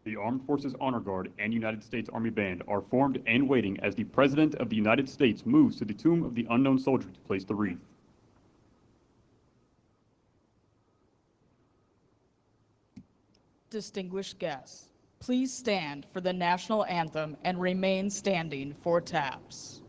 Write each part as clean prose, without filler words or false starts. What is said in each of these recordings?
The Armed Forces Honor Guard and United States Army Band are formed and waiting as the President of the United States moves to the tomb of the unknown soldier to place the wreath. Distinguished guests, please stand for the national anthem and remain standing for taps.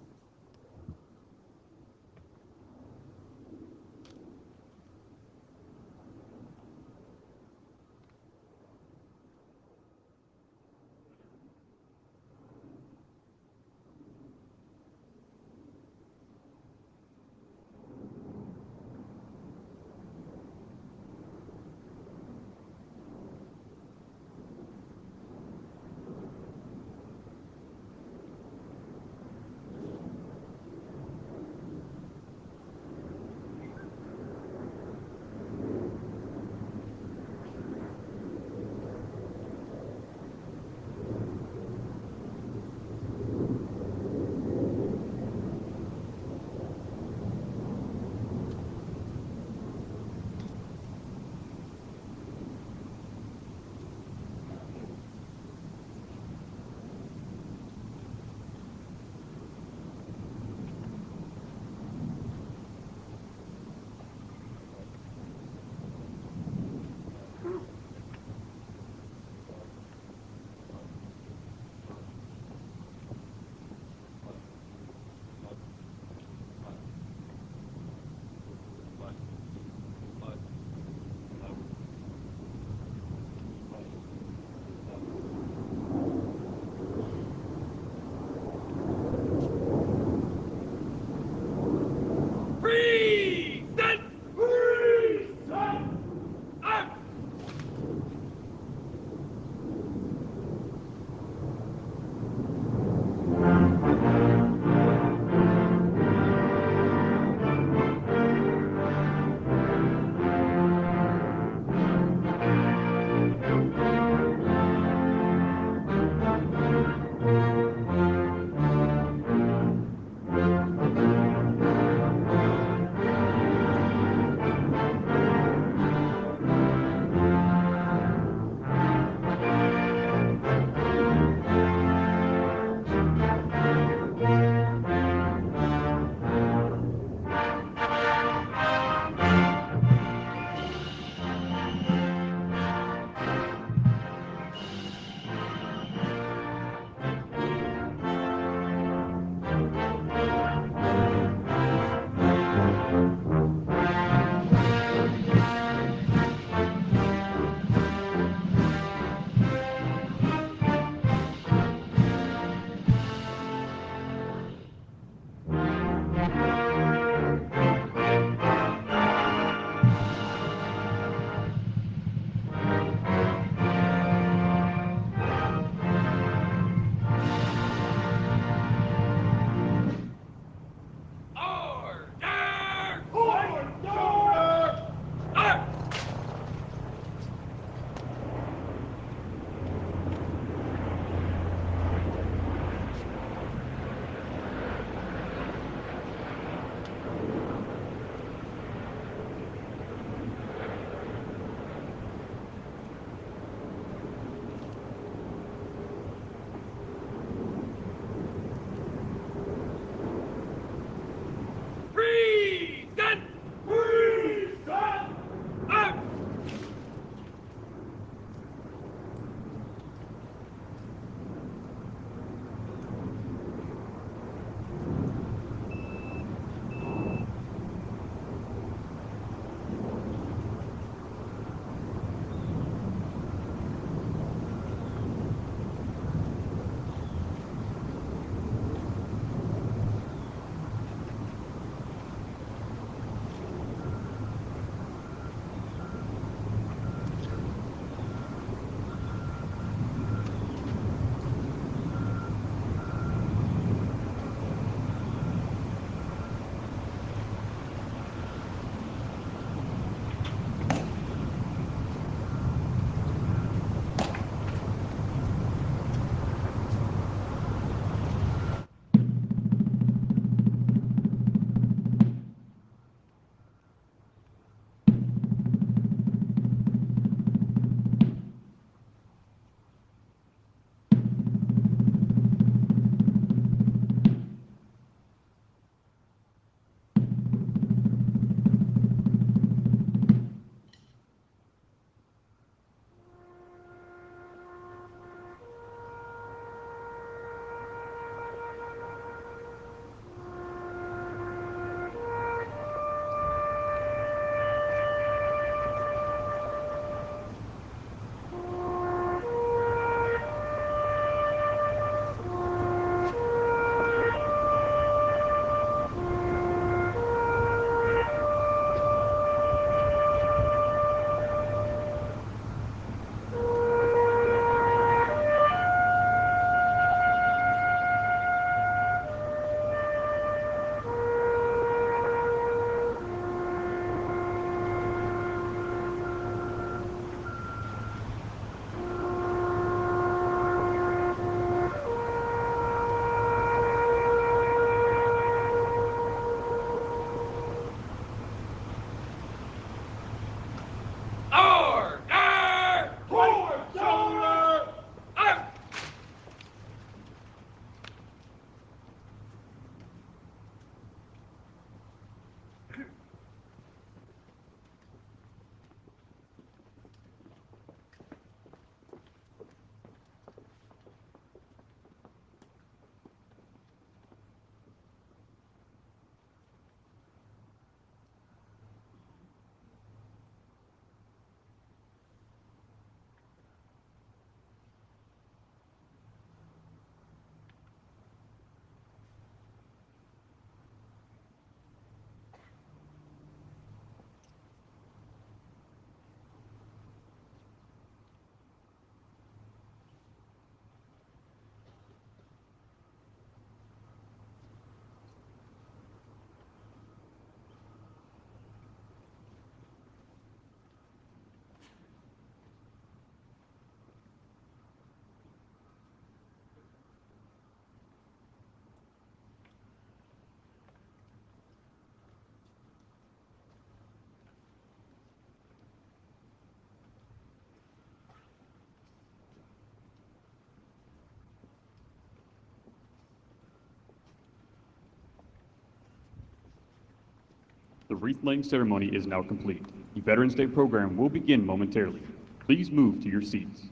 The wreath-laying ceremony is now complete. The Veterans Day program will begin momentarily. Please move to your seats.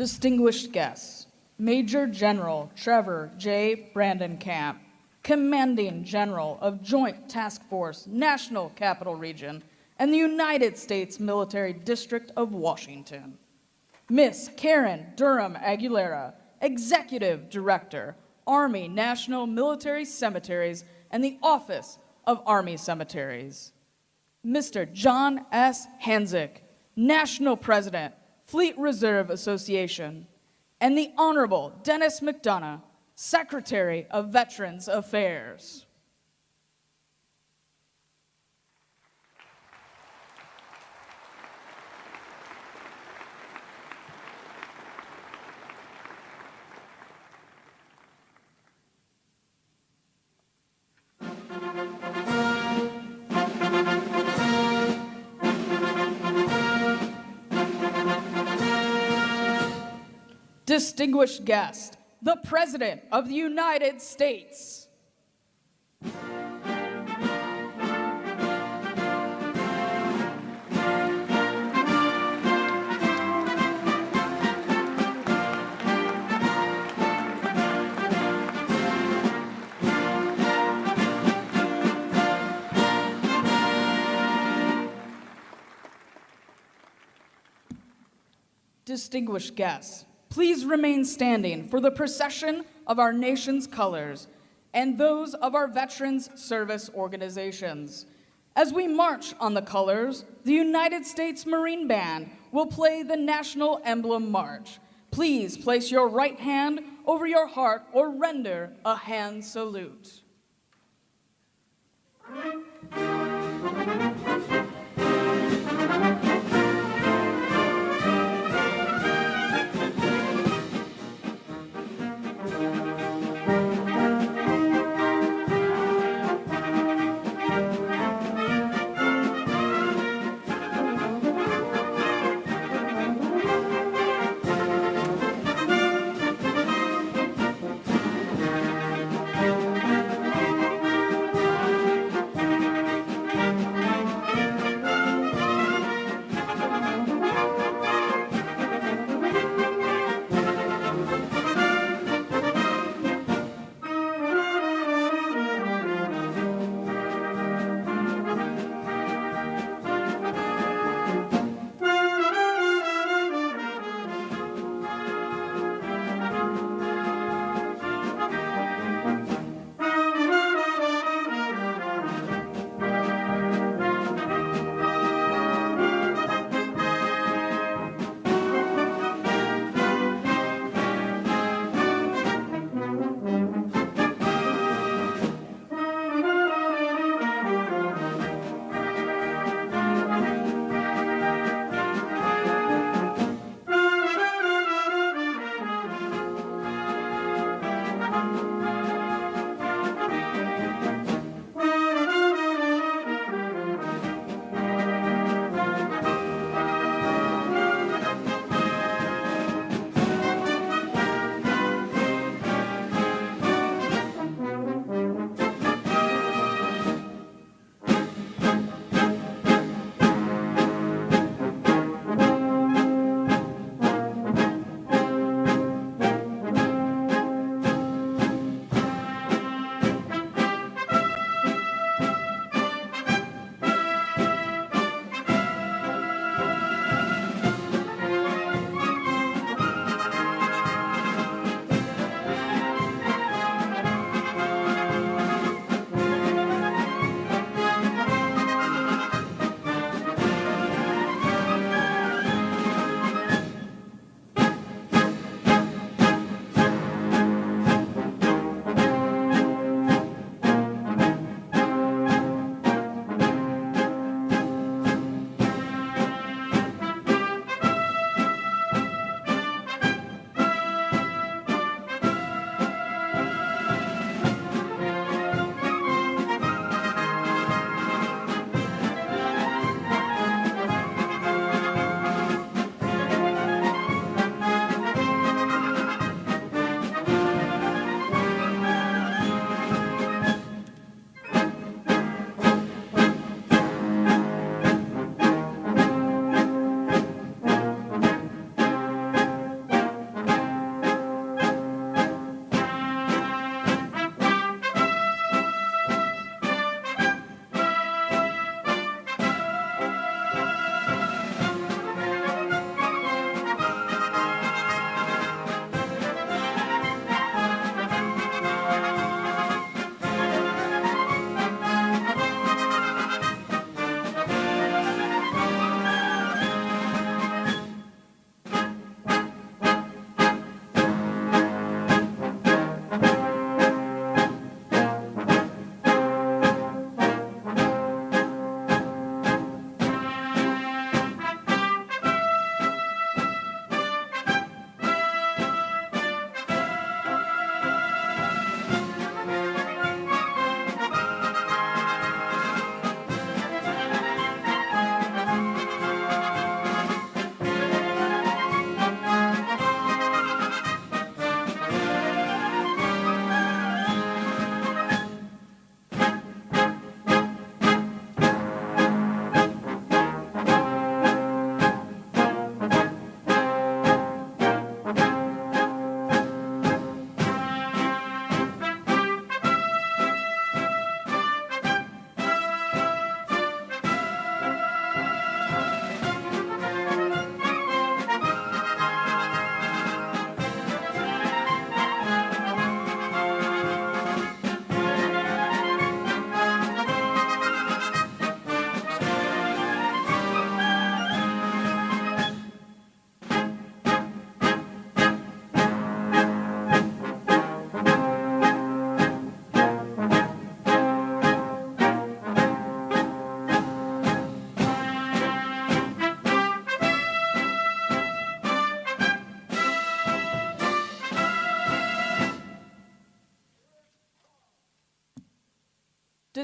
Distinguished guests, Major General Trevor J. Brandenkamp, Commanding General of Joint Task Force, National Capital Region, and the United States Military District of Washington. Miss Karen Durham Aguilera, Executive Director, Army National Military Cemeteries and the Office of Army Cemeteries. Mr. John S. Hanzik, National President, Fleet Reserve Association, and the Honorable Dennis McDonough, Secretary of Veterans Affairs. Distinguished guest, the President of the United States. Distinguished guests, please remain standing for the procession of our nation's colors and those of our veterans service organizations. As we march on the colors, the United States Marine Band will play the National Emblem March. Please place your right hand over your heart or render a hand salute.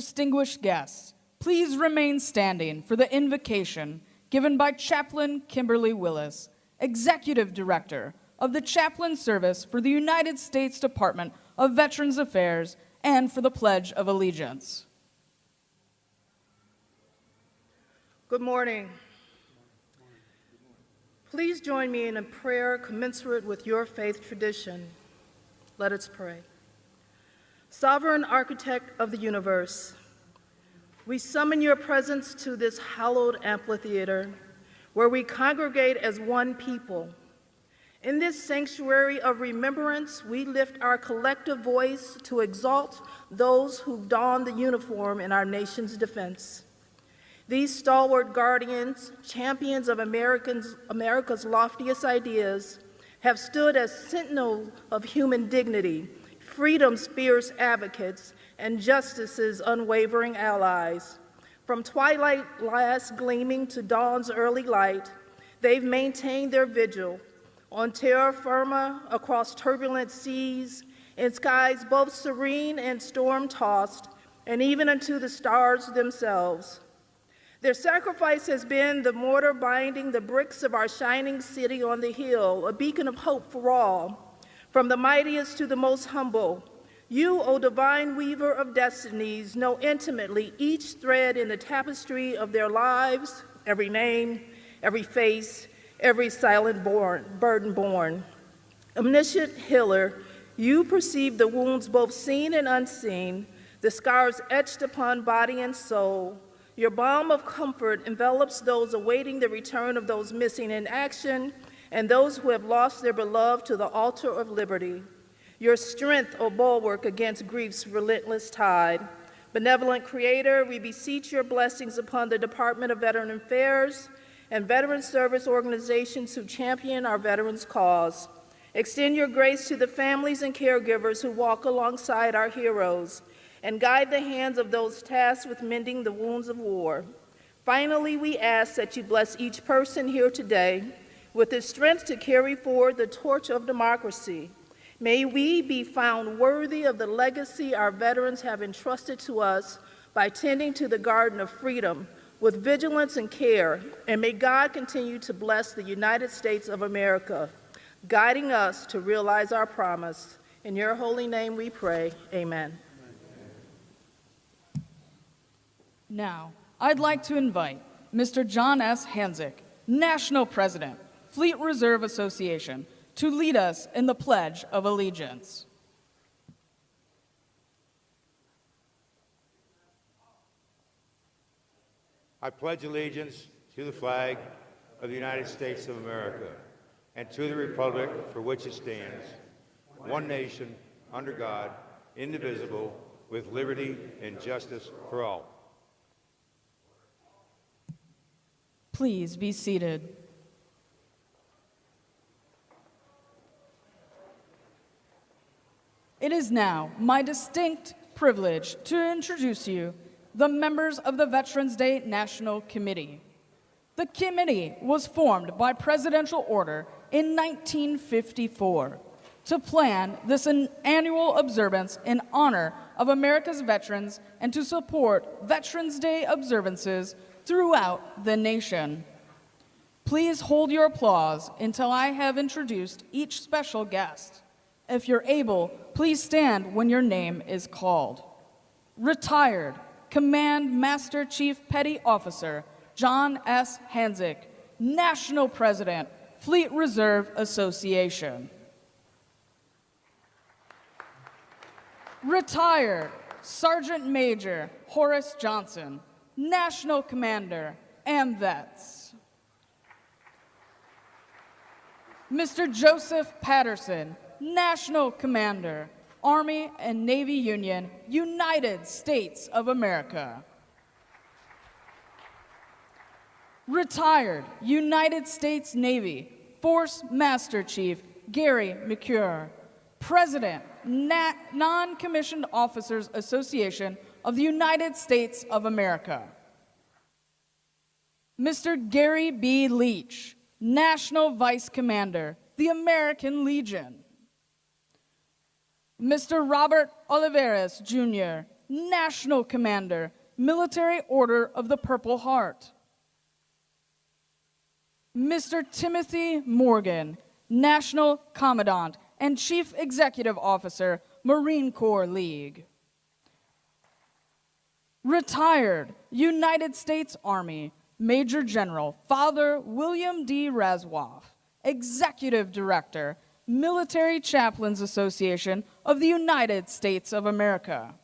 distinguished guests, please remain standing for the invocation given by Chaplain Kimberly Willis, Executive Director of the Chaplain Service for the United States Department of Veterans Affairs, and for the Pledge of Allegiance. Good morning. Please join me in a prayer commensurate with your faith tradition. Let us pray. Sovereign Architect of the universe, we summon your presence to this hallowed amphitheater where we congregate as one people. In this sanctuary of remembrance, we lift our collective voice to exalt those who don the uniform in our nation's defense. These stalwart guardians, champions of America's loftiest ideas, have stood as sentinels of human dignity, freedom's fierce advocates, and justice's unwavering allies. From twilight last gleaming to dawn's early light, they've maintained their vigil on terra firma across turbulent seas, in skies both serene and storm-tossed, and even unto the stars themselves. Their sacrifice has been the mortar binding the bricks of our shining city on the hill, a beacon of hope for all. From the mightiest to the most humble, you, O divine weaver of destinies, know intimately each thread in the tapestry of their lives, every name, every face, every silent burden borne. Omniscient healer, you perceive the wounds both seen and unseen, the scars etched upon body and soul. Your balm of comfort envelops those awaiting the return of those missing in action and those who have lost their beloved to the altar of liberty. Your strength, O bulwark against grief's relentless tide. Benevolent Creator, we beseech your blessings upon the Department of Veteran Affairs and veteran service organizations who champion our veterans' cause. Extend your grace to the families and caregivers who walk alongside our heroes, and guide the hands of those tasked with mending the wounds of war. Finally, we ask that you bless each person here today with the strength to carry forward the torch of democracy. May we be found worthy of the legacy our veterans have entrusted to us by tending to the garden of freedom with vigilance and care, and may God continue to bless the United States of America, guiding us to realize our promise. In your holy name we pray, amen. Now, I'd like to invite Mr. John S. Hanzik, National President, Fleet Reserve Association, to lead us in the Pledge of Allegiance. I pledge allegiance to the flag of the United States of America and to the republic for which it stands, one nation, under God, indivisible, with liberty and justice for all. Please be seated. It is now my distinct privilege to introduce you the members of the Veterans Day National Committee. The committee was formed by presidential order in 1954 to plan this annual observance in honor of America's veterans and to support Veterans Day observances throughout the nation. Please hold your applause until I have introduced each special guest. If you're able, please stand when your name is called. Retired Command Master Chief Petty Officer John S. Hanzik, National President, Fleet Reserve Association. Retired Sergeant Major Horace Johnson, National Commander, AMVETS. Mr. Joseph Patterson, National Commander, Army and Navy Union, United States of America. Retired United States Navy Force Master Chief Gary McCure, President, Non-Commissioned Officers Association of the United States of America. Mr. Gary B. Leach, National Vice Commander, the American Legion. Mr. Robert Oliveras, Jr., National Commander, Military Order of the Purple Heart. Mr. Timothy Morgan, National Commandant and Chief Executive Officer, Marine Corps League. Retired United States Army, Major General Father William D. Razwoff, Executive Director, Military Chaplains Association of the United States of America.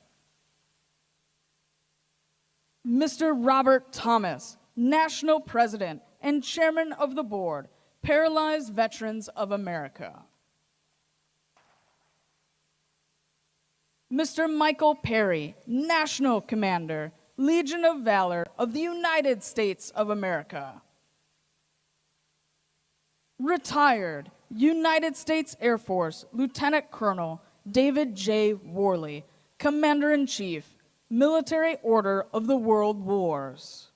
Mr. Robert Thomas, National President and Chairman of the Board, Paralyzed Veterans of America. Mr. Michael Perry, National Commander, Legion of Valor of the United States of America. Retired United States Air Force Lieutenant Colonel David J. Worley, Commander-in-Chief, Military Order of the World Wars.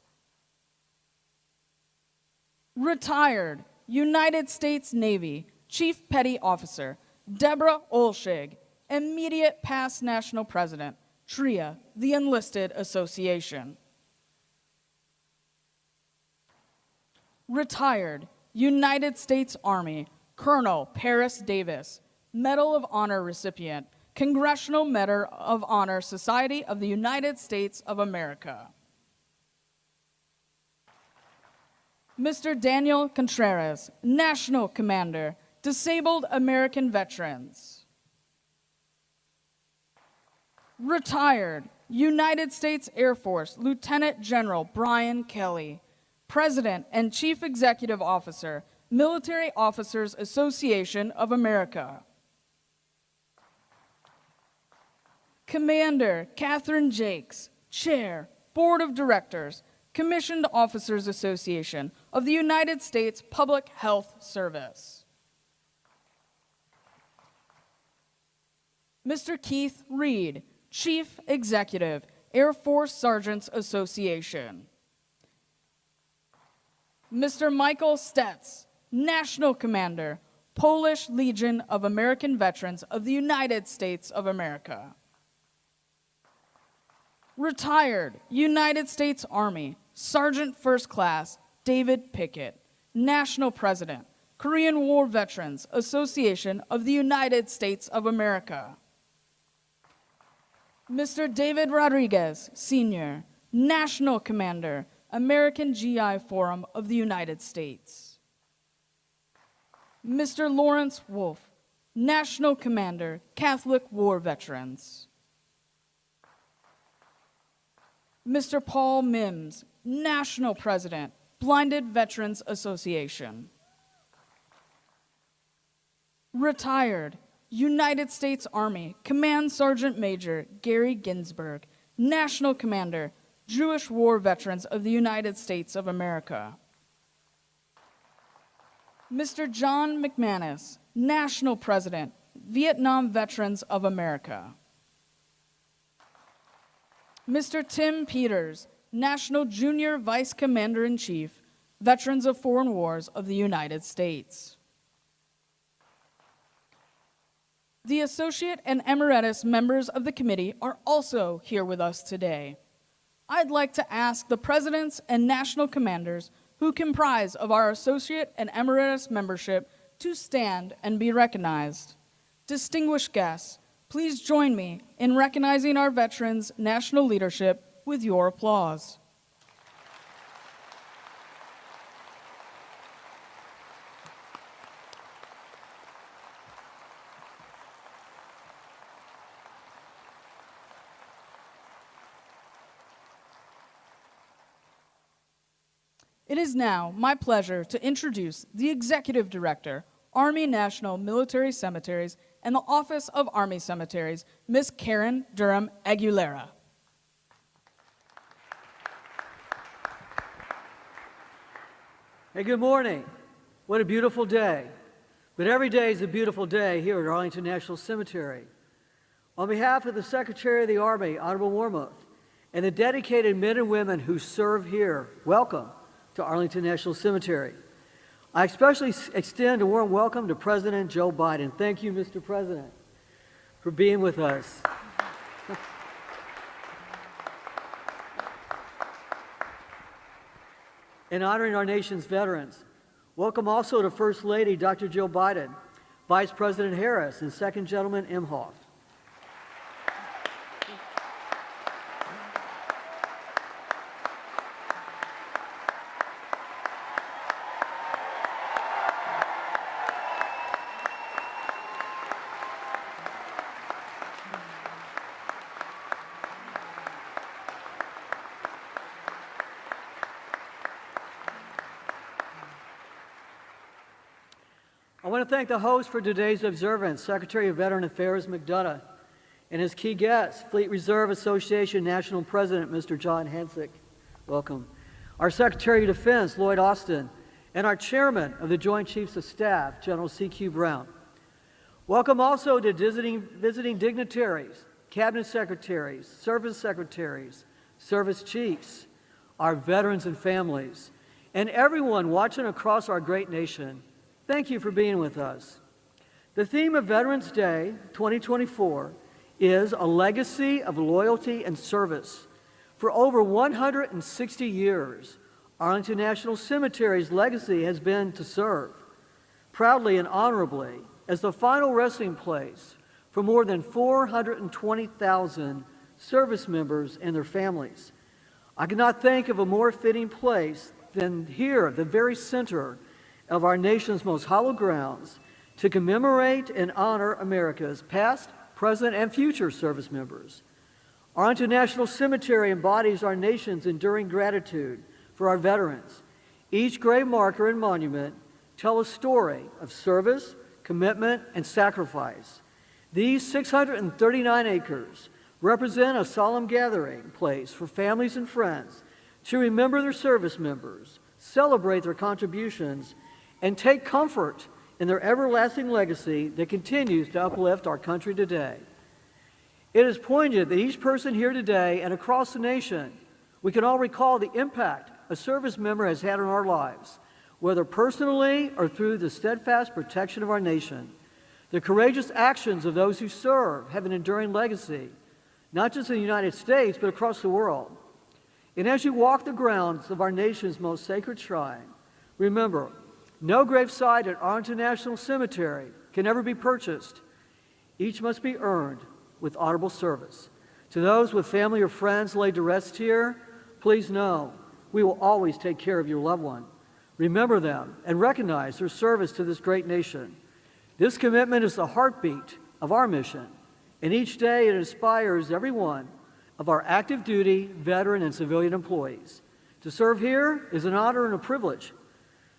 Retired United States Navy Chief Petty Officer Deborah Olshig, Immediate Past National President, TRIA, the Enlisted Association. Retired United States Army Colonel Paris Davis, Medal of Honor recipient, Congressional Medal of Honor, Society of the United States of America. Mr. Daniel Contreras, National Commander, Disabled American Veterans. Retired United States Air Force Lieutenant General Brian Kelly, President and Chief Executive Officer, Military Officers Association of America. Commander Catherine Jakes, Chair, Board of Directors, Commissioned Officers Association of the United States Public Health Service. Mr. Keith Reed, Chief Executive, Air Force Sergeants Association. Mr. Michael Stetz, National Commander, Polish Legion of American Veterans of the United States of America. Retired United States Army, Sergeant First Class David Pickett, National President, Korean War Veterans Association of the United States of America. Mr. David Rodriguez, Sr., National Commander, American GI Forum of the United States. Mr. Lawrence Wolf, National Commander, Catholic War Veterans. Mr. Paul Mims, National President, Blinded Veterans Association. Retired United States Army Command Sergeant Major Gary Ginsberg, National Commander, Jewish War Veterans of the United States of America. Mr. John McManus, National President, Vietnam Veterans of America. Mr. Tim Peters, National Junior Vice Commander-in-Chief, Veterans of Foreign Wars of the United States. The Associate and Emeritus members of the committee are also here with us today. I'd like to ask the Presidents and National Commanders who comprise of our Associate and Emeritus membership to stand and be recognized. Distinguished guests, please join me in recognizing our veterans' national leadership with your applause. It is now my pleasure to introduce the Executive Director, Army National Military Cemeteries and the Office of Army Cemeteries, Ms. Karen Durham Aguilera. Hey, good morning. What a beautiful day. But every day is a beautiful day here at Arlington National Cemetery. On behalf of the Secretary of the Army, Honorable Warmoth, and the dedicated men and women who serve here, welcome to Arlington National Cemetery. I especially extend a warm welcome to President Joe Biden. Thank you, Mr. President, for being with us. in honoring our nation's veterans. Welcome also to First Lady Dr. Jill Biden, Vice President Harris, and Second Gentleman Imhoff. I want to thank the host for today's observance, Secretary of Veteran Affairs McDonough, and his key guests, Fleet Reserve Association National President Mr. John Hansick. Welcome. Our Secretary of Defense, Lloyd Austin, and our Chairman of the Joint Chiefs of Staff, General C.Q. Brown. Welcome also to visiting dignitaries, Cabinet Secretaries, Service Chiefs, our veterans and families, and everyone watching across our great nation. Thank you for being with us. The theme of Veterans Day 2024 is a legacy of loyalty and service. For over 160 years, Arlington National Cemetery's legacy has been to serve, proudly and honorably, as the final resting place for more than 420,000 service members and their families. I cannot think of a more fitting place than here, at the very center of our nation's most hallowed grounds, to commemorate and honor America's past, present, and future service members. Arlington National Cemetery embodies our nation's enduring gratitude for our veterans. Each grave marker and monument tell a story of service, commitment, and sacrifice. These 639 acres represent a solemn gathering place for families and friends to remember their service members, celebrate their contributions, and take comfort in their everlasting legacy that continues to uplift our country today. It is poignant that each person here today and across the nation, we can all recall the impact a service member has had on our lives, whether personally or through the steadfast protection of our nation. The courageous actions of those who serve have an enduring legacy, not just in the United States, but across the world. And as you walk the grounds of our nation's most sacred shrine, remember, no gravesite at Arlington National Cemetery can ever be purchased. Each must be earned with honorable service. To those with family or friends laid to rest here, please know we will always take care of your loved one. Remember them and recognize their service to this great nation. This commitment is the heartbeat of our mission, and each day it inspires every one of our active duty, veteran, and civilian employees. To serve here is an honor and a privilege.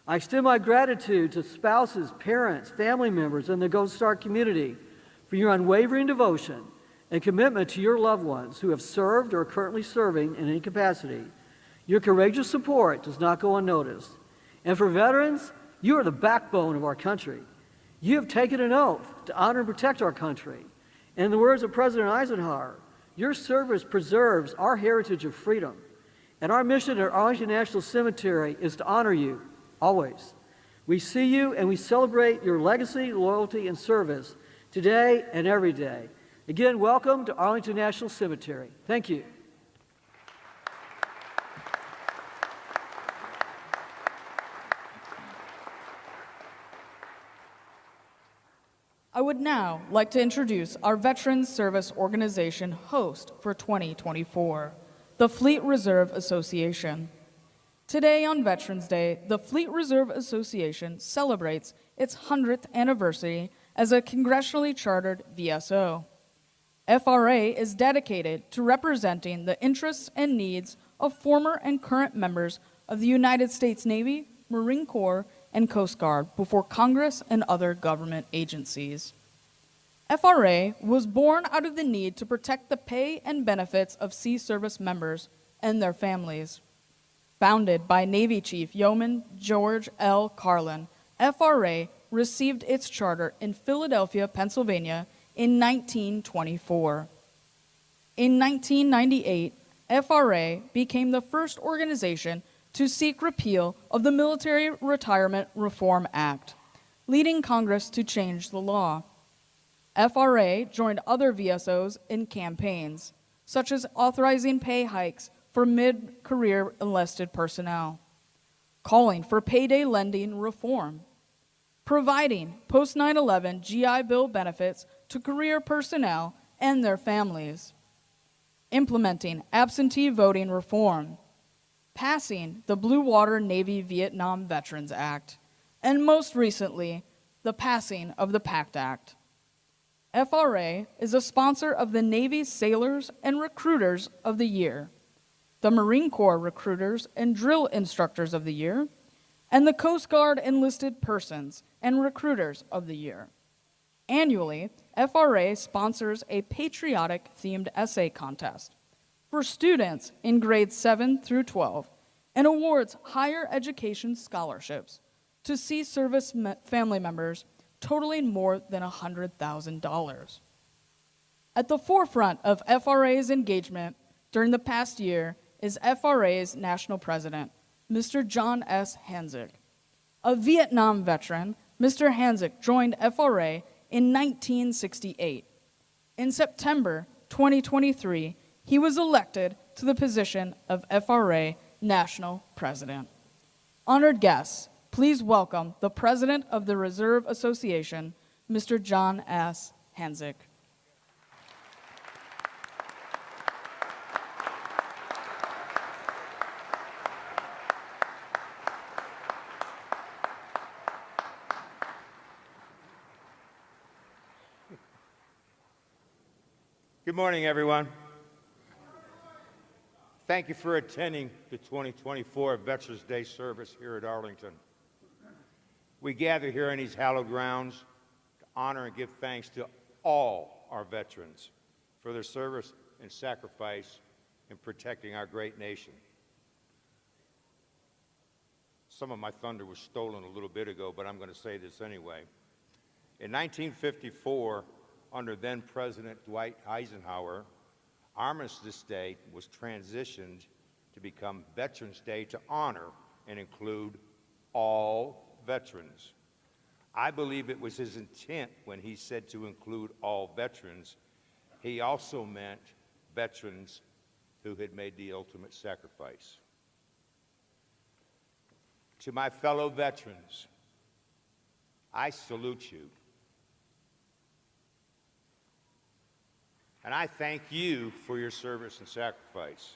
I extend my gratitude to spouses, parents, family members, and the Gold Star community for your unwavering devotion and commitment to your loved ones who have served or are currently serving in any capacity. Your courageous support does not go unnoticed. And for veterans, you are the backbone of our country. You have taken an oath to honor and protect our country. And in the words of President Eisenhower, your service preserves our heritage of freedom. And our mission at Arlington National Cemetery is to honor you always. We see you and we celebrate your legacy, loyalty, and service today and every day. Again, welcome to Arlington National Cemetery. Thank you. I would now like to introduce our Veterans Service Organization host for 2024, the Fleet Reserve Association. Today on Veterans Day, the Fleet Reserve Association celebrates its 100th anniversary as a congressionally chartered VSO. FRA is dedicated to representing the interests and needs of former and current members of the United States Navy, Marine Corps, and Coast Guard before Congress and other government agencies. FRA was born out of the need to protect the pay and benefits of sea service members and their families. Founded by Navy Chief Yeoman George L. Carlin, FRA received its charter in Philadelphia, Pennsylvania in 1924. In 1998, FRA became the first organization to seek repeal of the Military Retirement Reform Act, leading Congress to change the law. FRA joined other VSOs in campaigns, such as authorizing pay hikes for mid-career enlisted personnel. calling for payday lending reform, providing post 9/11 GI Bill benefits to career personnel and their families, implementing absentee voting reform, passing the Blue Water Navy Vietnam Veterans Act, and most recently, the passing of the PACT Act. FRA is a sponsor of the Navy Sailors and Recruiters of the Year, the Marine Corps Recruiters and Drill Instructors of the Year, and the Coast Guard Enlisted Persons and Recruiters of the Year. Annually, FRA sponsors a patriotic-themed essay contest for students in grades 7 through 12 and awards higher education scholarships to sea service family members totaling more than $100,000. At the forefront of FRA's engagement during the past year is FRA's national president, Mr. John S. Hanzik. A Vietnam veteran, Mr. Hanzik joined FRA in 1968. In September 2023, he was elected to the position of FRA national president. Honored guests, please welcome the president of the Reserve Association, Mr. John S. Hanzik. Good morning, everyone. Thank you for attending the 2024 Veterans Day service here at Arlington. We gather here in these hallowed grounds to honor and give thanks to all our veterans for their service and sacrifice in protecting our great nation. Some of my thunder was stolen a little bit ago, but I'm going to say this anyway. In 1954, under then-President Dwight Eisenhower, Armistice Day was transitioned to become Veterans Day to honor and include all veterans. I believe it was his intent when he said to include all veterans. He also meant veterans who had made the ultimate sacrifice. To my fellow veterans, I salute you. And I thank you for your service and sacrifice.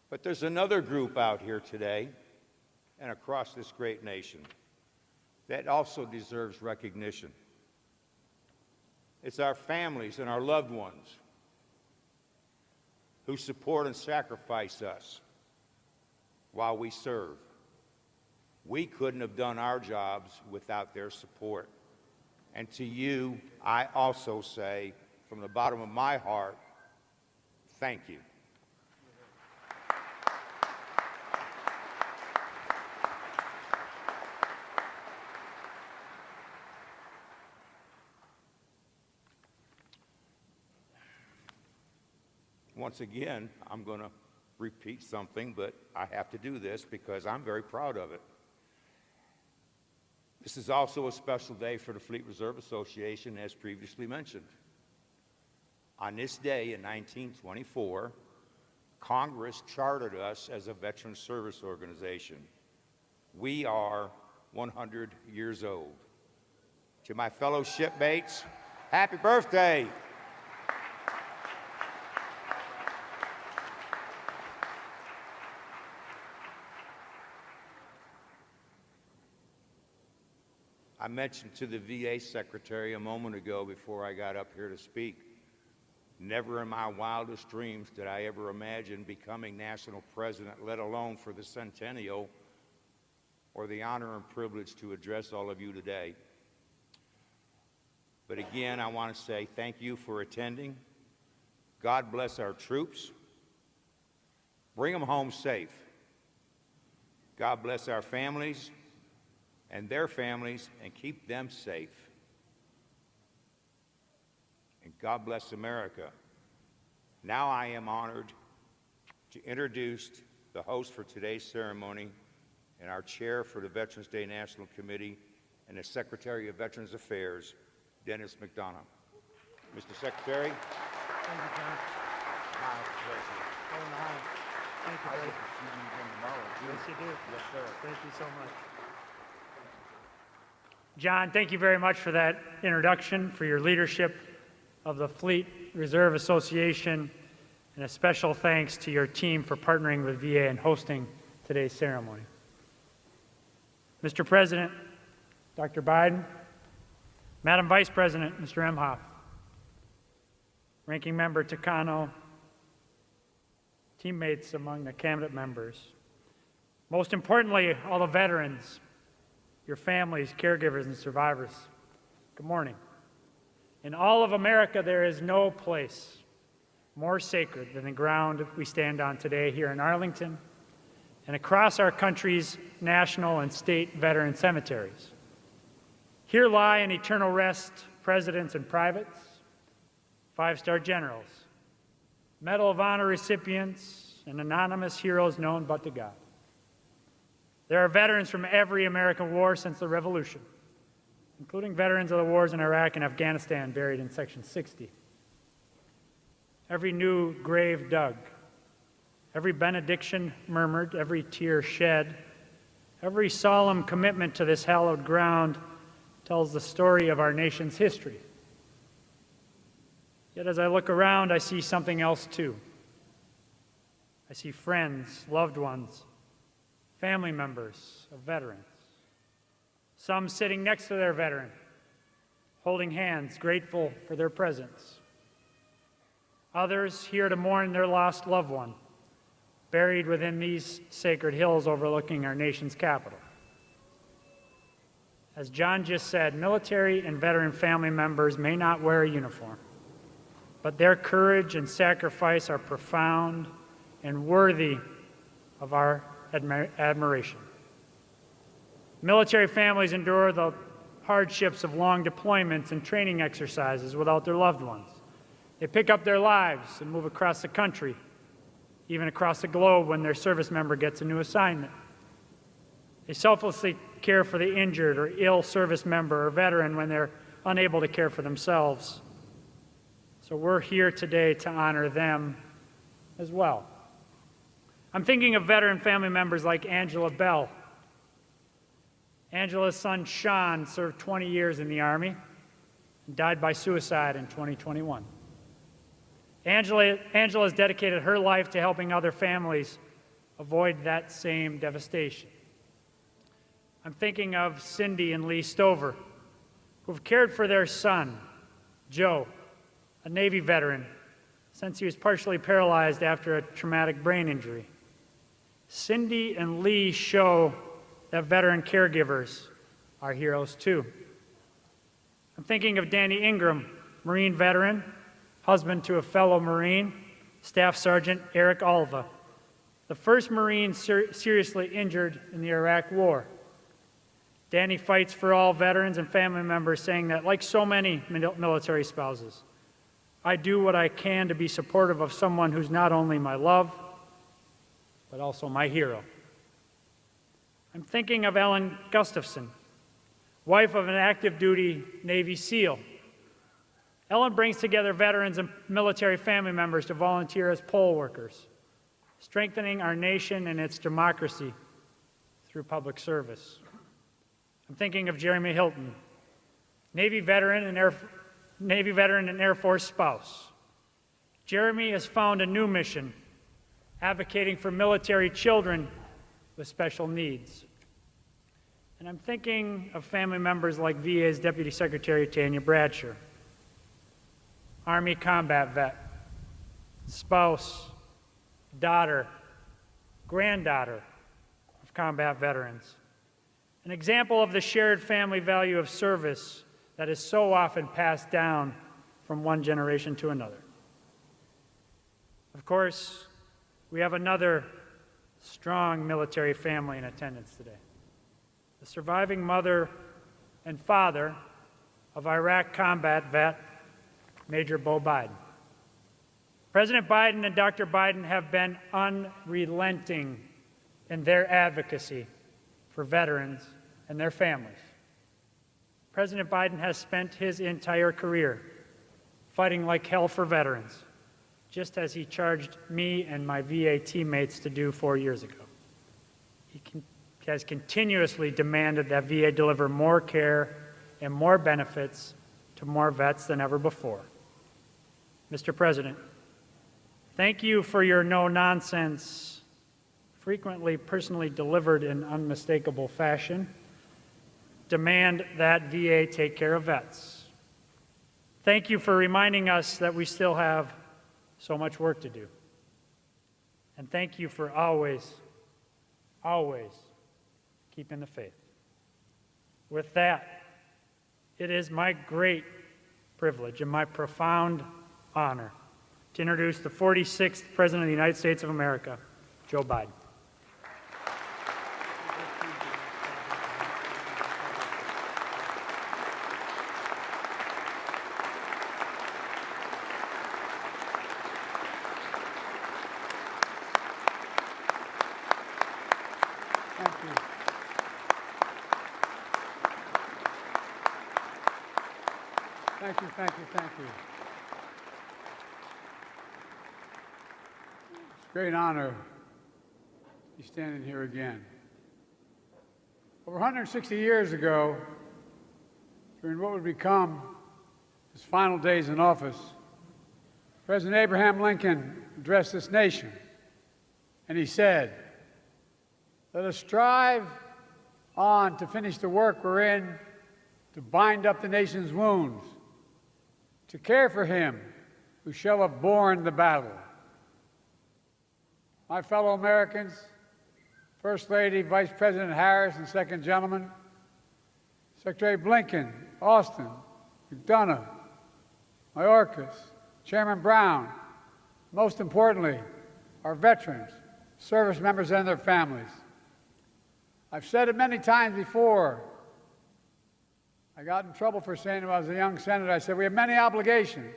But there's another group out here today and across this great nation that also deserves recognition. It's our families and our loved ones who support and sacrifice us while we serve. We couldn't have done our jobs without their support. And to you, I also say, from the bottom of my heart, thank you. Once again, I'm going to repeat something, but I have to do this because I'm very proud of it. This is also a special day for the Fleet Reserve Association, as previously mentioned. On this day in 1924, Congress chartered us as a veteran service organization. We are 100 years old. To my fellow shipmates, happy birthday! I mentioned to the VA secretary a moment ago before I got up here to speak, never in my wildest dreams did I ever imagine becoming national president, let alone for the centennial, or the honor and privilege to address all of you today. But again, I want to say thank you for attending. God bless our troops. Bring them home safe. God bless our families and their families, and keep them safe. And God bless America. Now I am honored to introduce the host for today's ceremony and our chair for the Veterans Day National Committee and the Secretary of Veterans Affairs, Dennis McDonough. Mr. Secretary. Thank you, John. My pleasure. Thank you, buddy. Yes, you do. Yes, sir. Thank you so much. John, thank you very much for that introduction, for your leadership of the Fleet Reserve Association, and a special thanks to your team for partnering with VA and hosting today's ceremony. Mr. President, Dr. Biden, Madam Vice President, Mr. Emhoff, Ranking Member Takano, teammates among the cabinet members, most importantly, all the veterans, your families, caregivers, and survivors, good morning. In all of America, there is no place more sacred than the ground we stand on today here in Arlington and across our country's national and state veteran cemeteries. Here lie in eternal rest presidents and privates, five-star generals, Medal of Honor recipients, and anonymous heroes known but to God. There are veterans from every American war since the Revolution, including veterans of the wars in Iraq and Afghanistan buried in Section 60. Every new grave dug, every benediction murmured, every tear shed, every solemn commitment to this hallowed ground tells the story of our nation's history. Yet as I look around, I see something else too. I see friends, loved ones, family members of veterans. Some sitting next to their veteran, holding hands, grateful for their presence. Others here to mourn their lost loved one, buried within these sacred hills overlooking our nation's capital. As John just said, military and veteran family members may not wear a uniform, but their courage and sacrifice are profound and worthy of our admiration. Military families endure the hardships of long deployments and training exercises without their loved ones. They pick up their lives and move across the country, even across the globe when their service member gets a new assignment. They selflessly care for the injured or ill service member or veteran when they're unable to care for themselves. So we're here today to honor them as well. I'm thinking of veteran family members like Angela Bell. Angela's son, Sean, served 20 years in the Army and died by suicide in 2021. Angela has dedicated her life to helping other families avoid that same devastation. I'm thinking of Cindy and Lee Stover, who've cared for their son, Joe, a Navy veteran, since he was partially paralyzed after a traumatic brain injury. Cindy and Lee show that veteran caregivers are heroes too. I'm thinking of Danny Ingram, Marine veteran, husband to a fellow Marine, Staff Sergeant Eric Alva, the first Marine seriously injured in the Iraq War. Danny fights for all veterans and family members, saying that, like so many military spouses, I do what I can to be supportive of someone who's not only my love, but also my hero. I'm thinking of Ellen Gustafson, wife of an active duty Navy SEAL. Ellen brings together veterans and military family members to volunteer as poll workers, strengthening our nation and its democracy through public service. I'm thinking of Jeremy Hilton, Navy veteran and Air Force spouse. Jeremy has found a new mission, advocating for military children with special needs. And I'm thinking of family members like VA's Deputy Secretary Tanya Bradshaw, Army combat vet, spouse, daughter, granddaughter of combat veterans. An example of the shared family value of service that is so often passed down from one generation to another. Of course, we have another strong military family in attendance today. The surviving mother and father of Iraq combat vet, Major Beau Biden. President Biden and Dr. Biden have been unrelenting in their advocacy for veterans and their families. President Biden has spent his entire career fighting like hell for veterans, just as he charged me and my VA teammates to do 4 years ago. He has continuously demanded that VA deliver more care and more benefits to more vets than ever before. Mr. President, thank you for your no-nonsense, frequently personally delivered in unmistakable fashion. Demand that VA take care of vets. Thank you for reminding us that we still have so much work to do. And thank you for always, always keeping the faith. With that, it is my great privilege and my profound honor to introduce the 46th President of the United States of America, Joe Biden. Thank you. It's a great honor to be standing here again. Over 160 years ago, during what would become his final days in office, President Abraham Lincoln addressed this nation, and he said, "Let us strive on to finish the work we're in, to bind up the nation's wounds, to care for him who shall have borne the battle." My fellow Americans, First Lady, Vice President Harris, and Second Gentleman, Secretary Blinken, Austin, McDonough, Mayorkas, Chairman Brown, most importantly, our veterans, service members, and their families. I've said it many times before. I got in trouble for saying it when I was a young senator. I said, we have many obligations,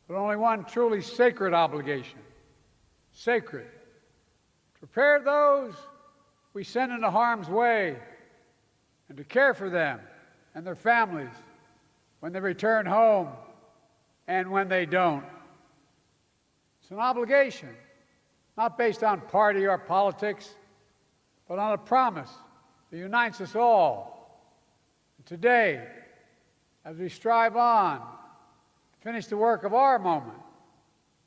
but only one truly sacred obligation. Sacred. To prepare those we send into harm's way and to care for them and their families when they return home and when they don't. It's an obligation, not based on party or politics, but on a promise that unites us all. Today, as we strive on to finish the work of our moment,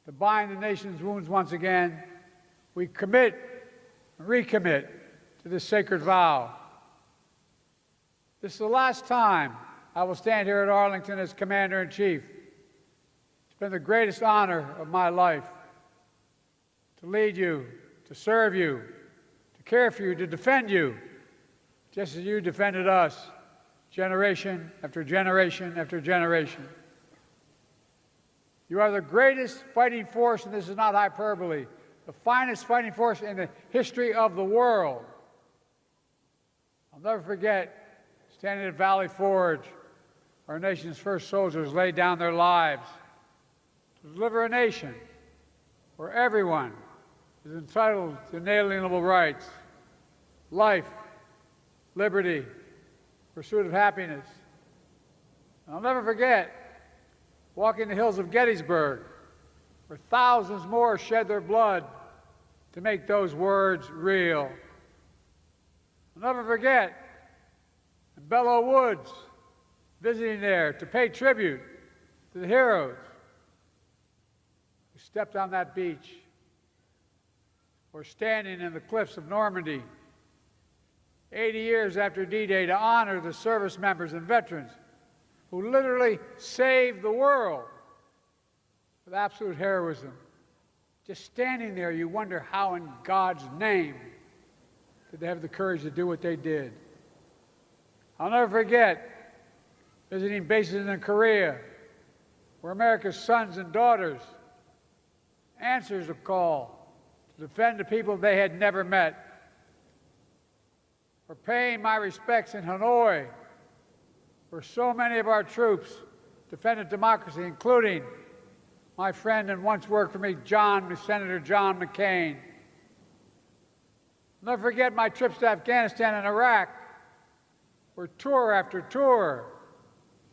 to bind the nation's wounds once again, we commit and recommit to this sacred vow. This is the last time I will stand here at Arlington as Commander-in-Chief. It's been the greatest honor of my life to lead you, to serve you, to care for you, to defend you, just as you defended us, generation after generation after generation. You are the greatest fighting force, and this is not hyperbole, the finest fighting force in the history of the world. I'll never forget standing at Valley Forge, our nation's first soldiers laid down their lives to deliver a nation where everyone is entitled to inalienable rights, life, liberty, pursuit of happiness. And I'll never forget walking the hills of Gettysburg, where thousands more shed their blood to make those words real. I'll never forget in Belleau Woods, visiting there to pay tribute to the heroes who stepped on that beach, or standing in the cliffs of Normandy 80 years after D-Day to honor the service members and veterans who literally saved the world with absolute heroism. Just standing there, you wonder how in God's name did they have the courage to do what they did. I'll never forget visiting bases in Korea, where America's sons and daughters answered the call to defend the people they had never met. For paying my respects in Hanoi, where so many of our troops defended democracy, including my friend and once worked for me, Senator John McCain. I'll never forget my trips to Afghanistan and Iraq, where tour after tour,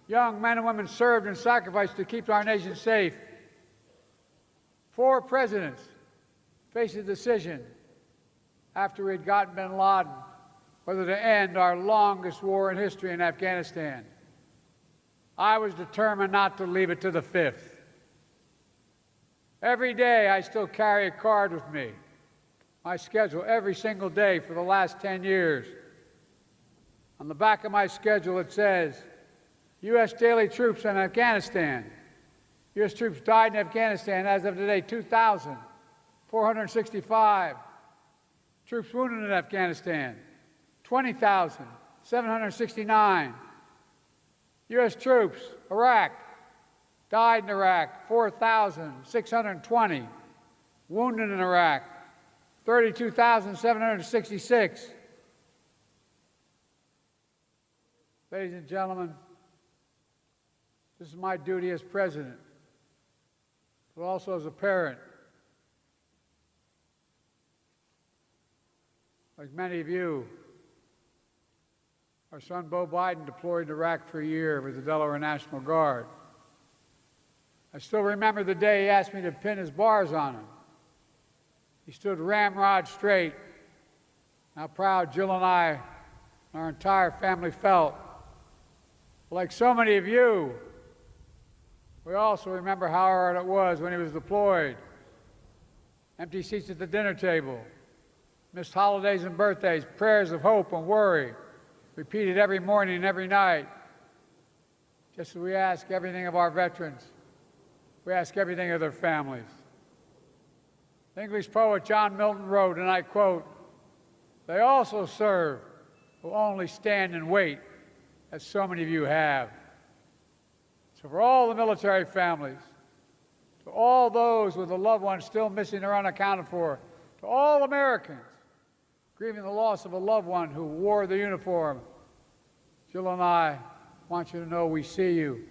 young men and women served and sacrificed to keep our nation safe. 4 presidents faced a decision after we had gotten bin Laden whether to end our longest war in history in Afghanistan. I was determined not to leave it to the 5th. Every day I still carry a card with me, my schedule every single day for the last 10 years. On the back of my schedule it says, U.S. daily troops in Afghanistan. U.S. troops died in Afghanistan as of today, 2,465. Troops wounded in Afghanistan, 20,769. U.S. troops, Iraq, died in Iraq, 4,620. Wounded in Iraq, 32,766. Ladies and gentlemen, this is my duty as president, but also as a parent. Like many of you, our son Beau Biden deployed to Iraq for a year with the Delaware National Guard. I still remember the day he asked me to pin his bars on him. He stood ramrod straight. How proud Jill and I and our entire family felt. Like so many of you, we also remember how hard it was when he was deployed. Empty seats at the dinner table, missed holidays and birthdays, prayers of hope and worry, repeated every morning and every night. Just as we ask everything of our veterans, we ask everything of their families. The English poet John Milton wrote, and I quote, "They also serve who only stand and wait, as so many of you have." So for all the military families, to all those with a loved one still missing or unaccounted for, to all Americans grieving the loss of a loved one who wore the uniform, Jill and I want you to know we see you,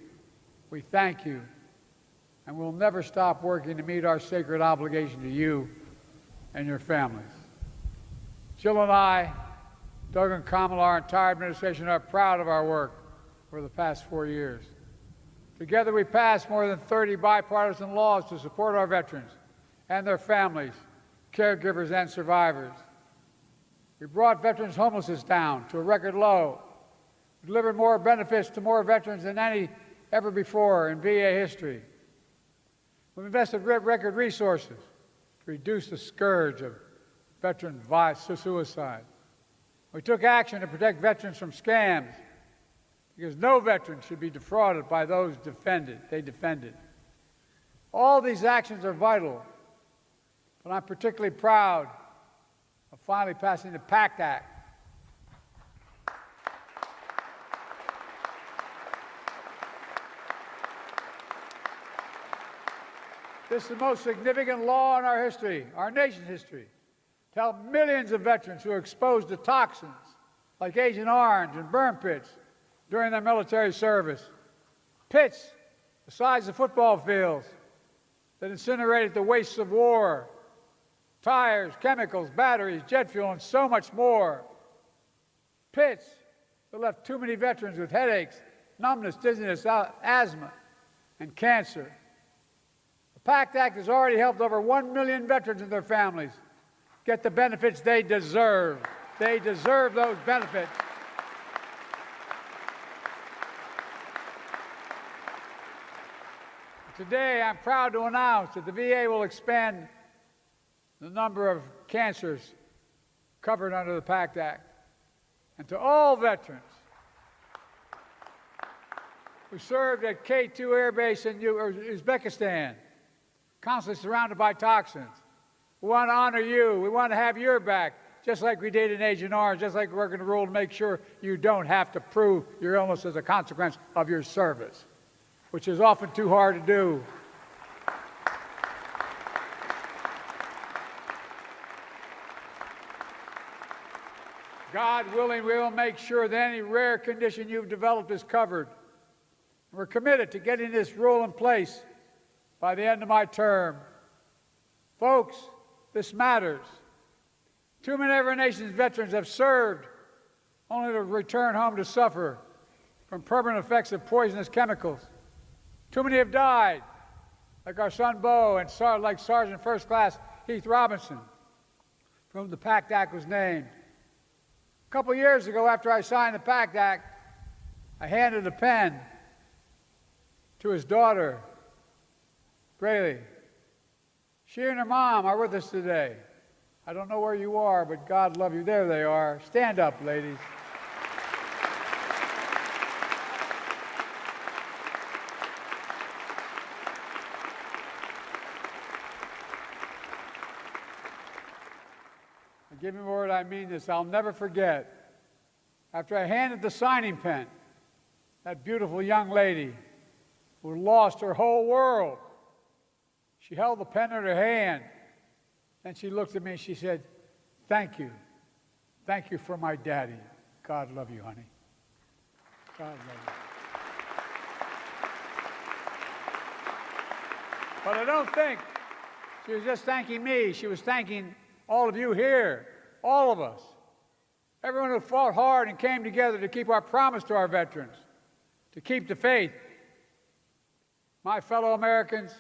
we thank you, and we'll never stop working to meet our sacred obligation to you and your families. Jill and I, Doug and Kamala, our entire administration, are proud of our work over the past 4 years. Together we passed more than 30 bipartisan laws to support our veterans and their families, caregivers and survivors. We brought veterans' homelessness down to a record low. We delivered more benefits to more veterans than any ever before in VA history. We've invested record resources to reduce the scourge of veteran suicide. We took action to protect veterans from scams because no veteran should be defrauded by those they defended. All these actions are vital, but I'm particularly proud of finally passing the PACT Act. This is the most significant law in our history, our nation's history, to help millions of veterans who are exposed to toxins like Agent Orange and burn pits during their military service. Pits the size of football fields that incinerated the wastes of war, tires, chemicals, batteries, jet fuel, and so much more. Pits that left too many veterans with headaches, numbness, dizziness, asthma, and cancer. The PACT Act has already helped over 1 million veterans and their families get the benefits they deserve. They deserve those benefits. Today, I'm proud to announce that the VA will expand the number of cancers covered under the PACT Act. And to all veterans who served at K2 Air Base in Uzbekistan, constantly surrounded by toxins, we want to honor you. We want to have your back, just like we did in Agent Orange, just like we're going to rule to make sure you don't have to prove your illness as a consequence of your service, which is often too hard to do. God willing, we will make sure that any rare condition you've developed is covered. We're committed to getting this rule in place by the end of my term. Folks, this matters. Too many of our nation's veterans have served only to return home to suffer from permanent effects of poisonous chemicals. Too many have died like our son Bo, and like Sergeant First Class Heath Robinson, from whom the PACT Act was named. A couple years ago, after I signed the PACT Act, I handed a pen to his daughter, Graylee. She and her mom are with us today. I don't know where you are, but God love you. There they are. Stand up, ladies. Give me a word, I mean this. I'll never forget. After I handed the signing pen, that beautiful young lady who lost her whole world, she held the pen in her hand, and she looked at me and she said, "Thank you. Thank you for my daddy. God love you, honey. God love you." But I don't think she was just thanking me. She was thanking all of you here, all of us, everyone who fought hard and came together to keep our promise to our veterans, to keep the faith. My fellow Americans,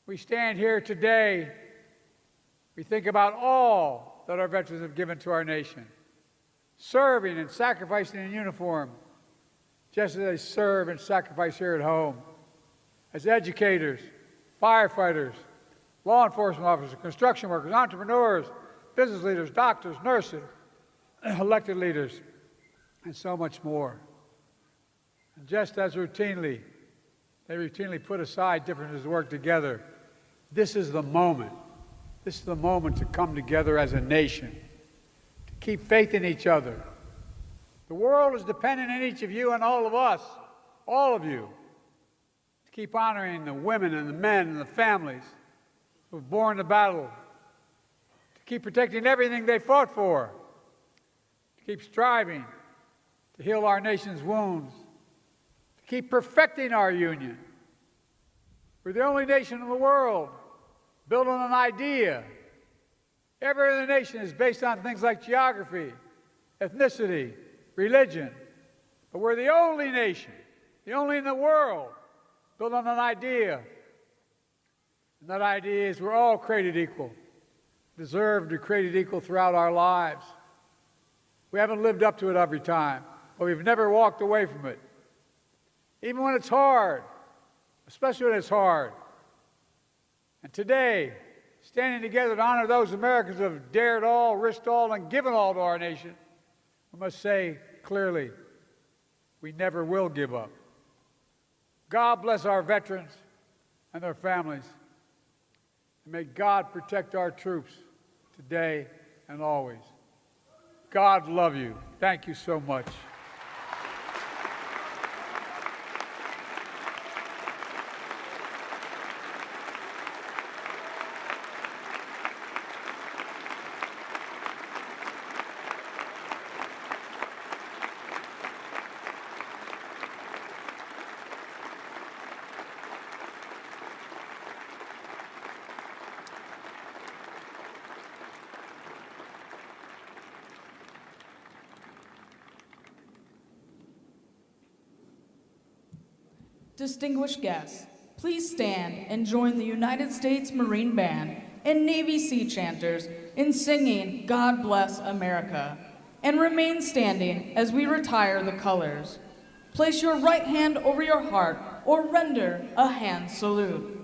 we stand here today, we think about all that our veterans have given to our nation, serving and sacrificing in uniform, just as they serve and sacrifice here at home, as educators, firefighters, law enforcement officers, construction workers, entrepreneurs, business leaders, doctors, nurses, elected leaders, and so much more. And just as they routinely put aside differences to work together, this is the moment. This is the moment to come together as a nation, to keep faith in each other. The world is dependent on each of you and all of us, all of you, to keep honoring the women and the men and the families who have borne the battle, to keep protecting everything they fought for, to keep striving to heal our nation's wounds, to keep perfecting our union. We're the only nation in the world built on an idea. Every other nation is based on things like geography, ethnicity, religion. But we're the only nation, the only in the world, built on an idea. And that idea is we're all created equal, deserve to be created equal throughout our lives. We haven't lived up to it every time, but we've never walked away from it. Even when it's hard, especially when it's hard. And today, standing together to honor those Americans who have dared all, risked all, and given all to our nation, we must say clearly, we never will give up. God bless our veterans and their families. And may God protect our troops today and always. God love you. Thank you so much. Distinguished guests, please stand and join the United States Marine Band and Navy Sea Chanters in singing God Bless America, and remain standing as we retire the colors. Place your right hand over your heart or render a hand salute.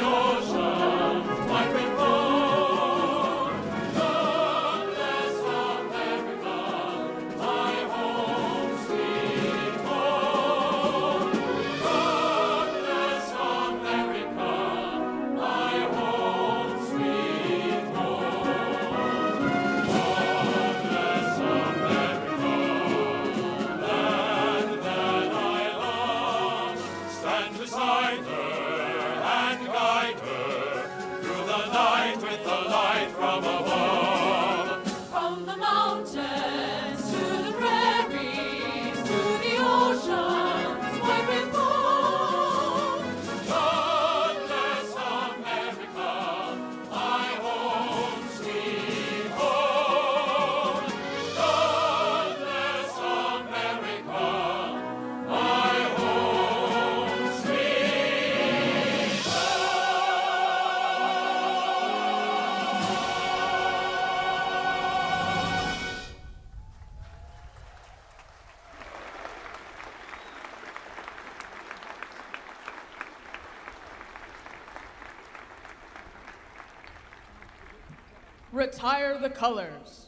Ocean, like before. retire the colors.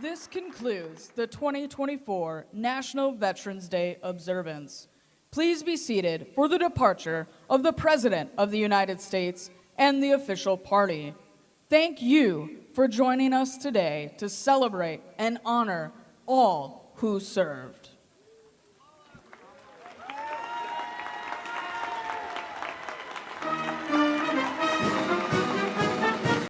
This concludes the 2024 National Veterans Day observance. Please be seated for the departure of the President of the United States and the official party. Thank you for joining us today to celebrate and honor all who served.